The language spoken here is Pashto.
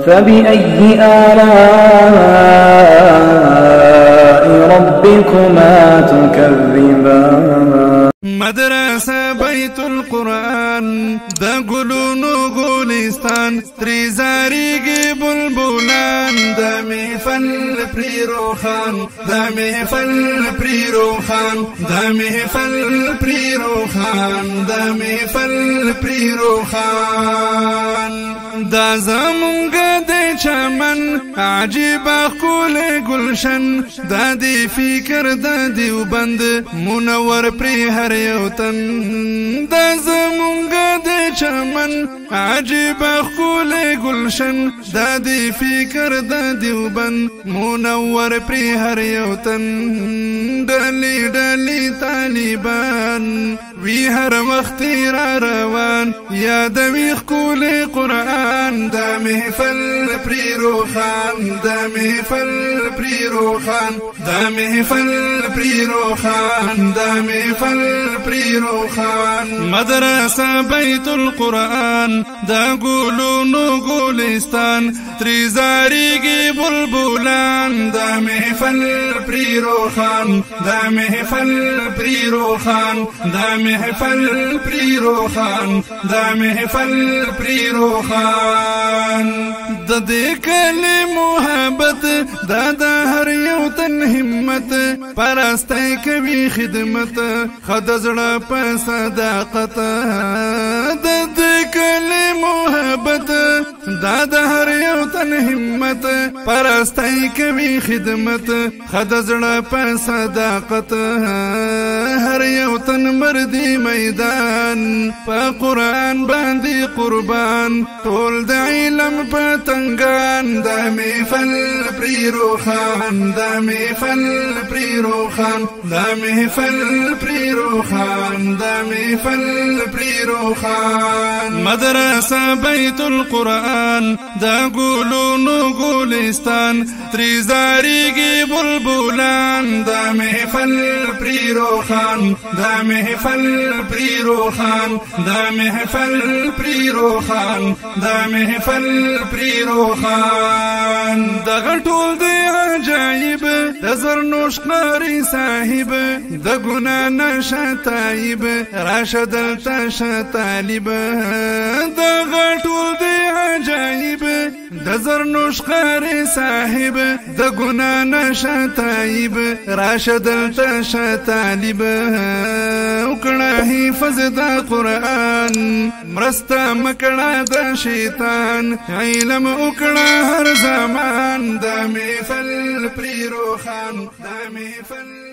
فبأي آلاء ربكما تكذبان مدرسة بيت القرآن دا گلونو گلستان تریزاریگی بلبلان دا محفل پری روخان دا محفل پری روخان دا محفل پری روخان دا محفل پری روخان دا زمونگا دی چمن عجیب خول گلشن دا دی فکر دا دیوبند منور پری هر یوتن دا زمونگا دی چمن عجیب خول گلشن دا دی فکر دا دیوبند منور پری هر یوتن ڈلی ڈلی طالبان وی هر وقتی را روان یادوی خول قرآن دا محفل پری روخان دا محفل پری روخان دا محفل پری روخان دا محفل پری روخان مدرسه بیت القرآن دا گلونو گلستان تریزاریگی بلبلان دا محفل پری روخان دا محفل پری روخان دا محفل پری روخان دا محفل پری روخان د دې کلی محبت دا د هر یو تن همت پرستی کوي خدمت خد زړه په صداقت د دې کلی محبت دا د هر یو تن همت پرستی کوي خدمت خد زړه په صداقت هر یو تن مردی میدان په قرآن باندې قربان ټول د علم په تنگان دا محفل پری روخان دا محفل پری روخان دا محفل پری روخان دا محفل پری روخان مدرسه بیت القرآن دا گلونو گلستان تریزاریگی بلبلان دا محفل پری روخان دا محفل پری روخان دا محفل پری روخان دا محفل پری روخان دغه ټول دی عجایب د زرنوش قاری صاحب د ګنا نشه تایب راشد التش طالب دغه ټول دی عجایب د زرنوش قاری صاحب د ګنا نشه تایب راشد التش طالب وکړه حفظ د قرآن مرسته مکړه د شیطان علم وکړه هر زمان دا محفل پری روخان دا محفل